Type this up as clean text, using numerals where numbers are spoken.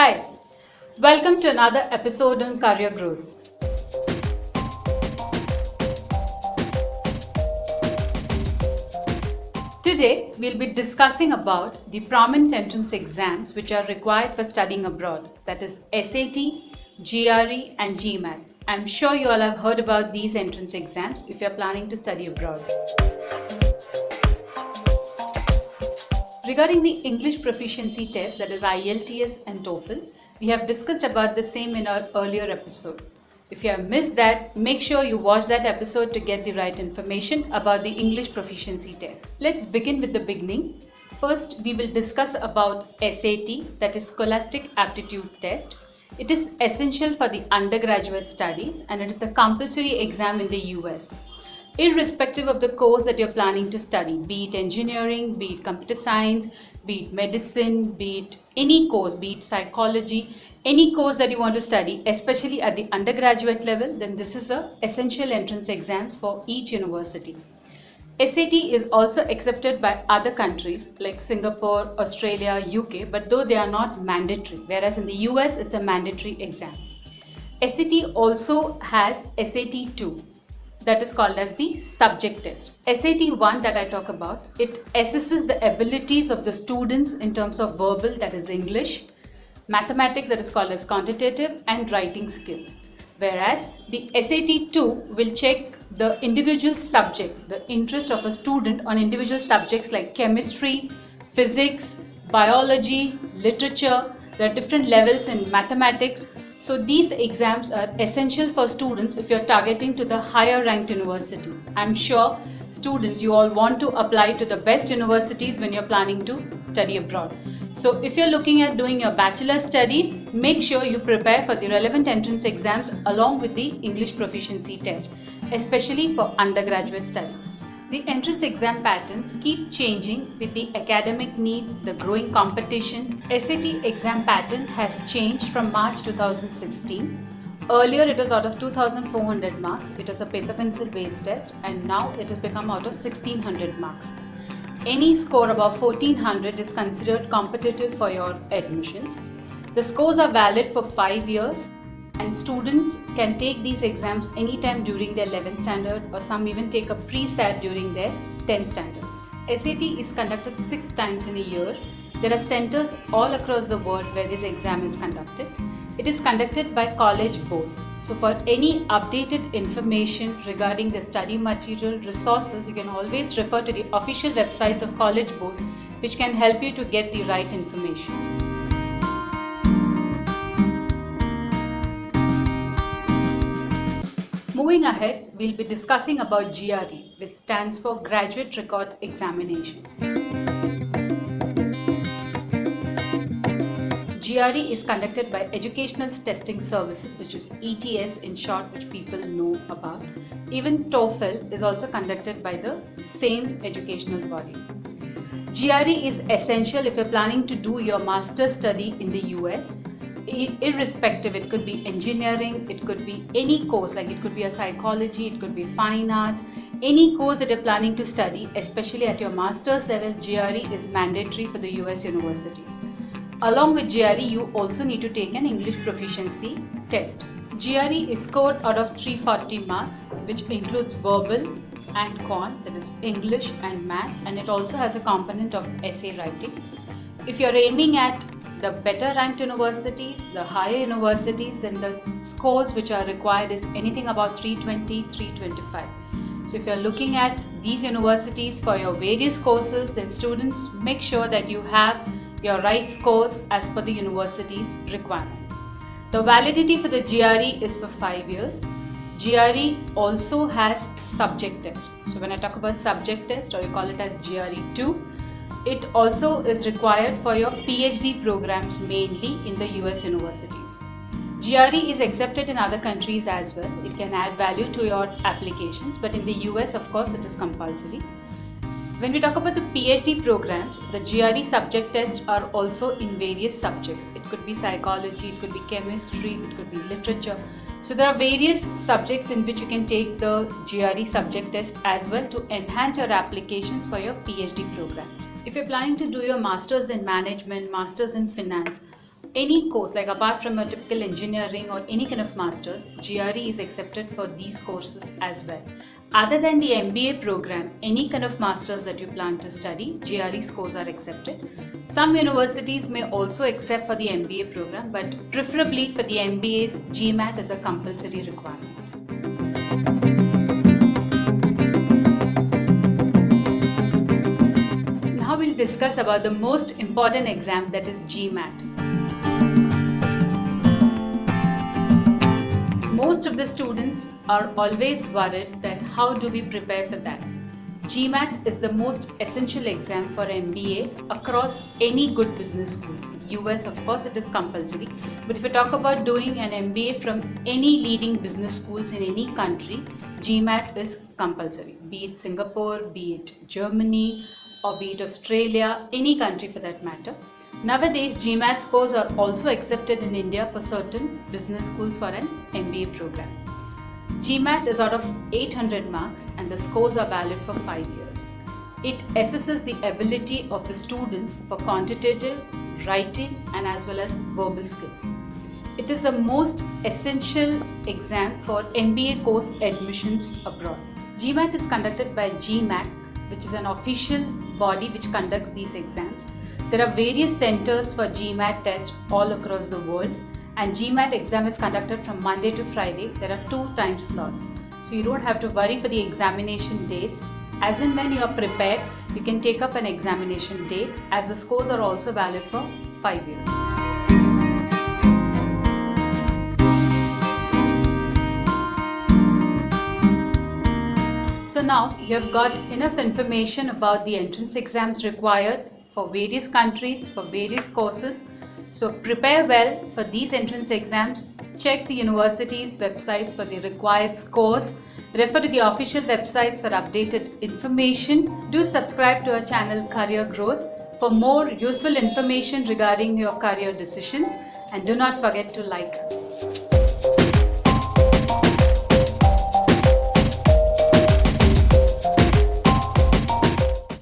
Hi, welcome to another episode on career growth. Today, we'll be discussing about the prominent entrance exams which are required for studying abroad, that is SAT, GRE and Gmat. I'm sure you all have heard about these entrance exams if you're planning to study abroad. Regarding the English proficiency test, that is IELTS and TOEFL, we have discussed about the same in our earlier episode. If you have missed that, make sure you watch that episode to get the right information about the English proficiency test. Let's begin with the beginning. First, we will discuss about SAT, that is Scholastic Aptitude test. It is essential for the undergraduate studies and it is a compulsory exam in the US. Irrespective of the course that you're planning to study, be it engineering, be it computer science, be it medicine, be it any course, be it psychology, any course that you want to study, especially at the undergraduate level, then this is an essential entrance exams for each university. SAT is also accepted by other countries like Singapore, Australia, UK, but though they are not mandatory, whereas in the US it's a mandatory exam. SAT also has SAT 2. That is called as the subject test. SAT 1 that I talk about, it assesses the abilities of the students in terms of verbal, that is English, mathematics, that is called as quantitative, and writing skills. Whereas the SAT 2 will check the individual subject, the interest of a student on individual subjects like chemistry, physics, biology, literature. There are different levels in mathematics. So these exams are essential for students if you're targeting to the higher ranked university. I'm sure students, you all want to apply to the best universities when you're planning to study abroad. So if you're looking at doing your bachelor studies, make sure you prepare for the relevant entrance exams along with the English proficiency test, especially for undergraduate studies. The entrance exam patterns keep changing with the academic needs, the growing competition. SAT exam pattern has changed from March 2016. Earlier it was out of 2,400 marks, it was a paper pencil based test, and now it has become out of 1,600 marks. Any score above 1,400 is considered competitive for your admissions. The scores are valid for 5 years. And students can take these exams anytime during their 11th standard, or some even take a pre-SAT during their 10th standard. SAT is conducted 6 times in a year. There are centers all across the world where this exam is conducted. It is conducted by College Board. So for any updated information regarding the study material, resources, you can always refer to the official websites of College Board, which can help you to get the right information. Moving ahead, we'll be discussing about GRE, which stands for Graduate Record Examination. GRE is conducted by Educational Testing Services, which is ETS in short, which people know about. Even TOEFL is also conducted by the same educational body. GRE is essential if you're planning to do your master's study in the US. Irrespective, it could be engineering, it could be any course, like it could be a psychology, it could be fine arts, any course that you're planning to study, especially at your master's level, GRE is mandatory for the US universities. Along with GRE, you also need to take an English proficiency test. GRE is scored out of 340 marks, which includes verbal and quant, that is English and math, and it also has a component of essay writing. If you're aiming at the better ranked universities, the higher universities, then the scores which are required is anything about 320, 325. So if you're looking at these universities for your various courses, then students make sure that you have your right scores as per the university's requirement. The validity for the GRE is for 5 years. GRE also has subject test. So when I talk about subject test, or you call it as GRE 2, it also is required for your PhD programs mainly in the US universities. GRE is accepted in other countries as well. It can add value to your applications, but in the US, of course, it is compulsory. When we talk about the PhD programs, the GRE subject tests are also in various subjects. It could be psychology, it could be chemistry, it could be literature. So there are various subjects in which you can take the GRE subject test as well to enhance your applications for your PhD programs. If you're planning to do your masters in management, masters in finance, any course, like apart from a typical engineering or any kind of masters, GRE is accepted for these courses as well. Other than the MBA program, any kind of masters that you plan to study, GRE scores are accepted. Some universities may also accept for the MBA program, but preferably for the MBAs, Gmat is a compulsory requirement. Now we'll discuss about the most important exam, that is Gmat. Most of the students are always worried that how do we prepare for that. Gmat is the most essential exam for MBA across any good business schools. US, of course, it is compulsory. But if we talk about doing an MBA from any leading business schools in any country, Gmat is compulsory. Be it Singapore, be it Germany, or be it Australia, any country for that matter. Nowadays, Gmat scores are also accepted in India for certain business schools for an MBA program. Gmat is out of 800 marks and the scores are valid for 5 years. It assesses the ability of the students for quantitative, writing and as well as verbal skills. It is the most essential exam for MBA course admissions abroad. Gmat is conducted by Gmat, which is an official body which conducts these exams. There are various centers for Gmat test all across the world, and Gmat exam is conducted from Monday to Friday. There are 2 time slots, so you don't have to worry for the examination dates. As and when you are prepared, you can take up an examination date, as the scores are also valid for 5 years. So now you have got enough information about the entrance exams required for various countries, for various courses. So prepare well for these entrance exams. Check the university's websites for the required scores. Refer to the official websites for updated information. Do subscribe to our channel Career Growth for more useful information regarding your career decisions, and do not forget to like us.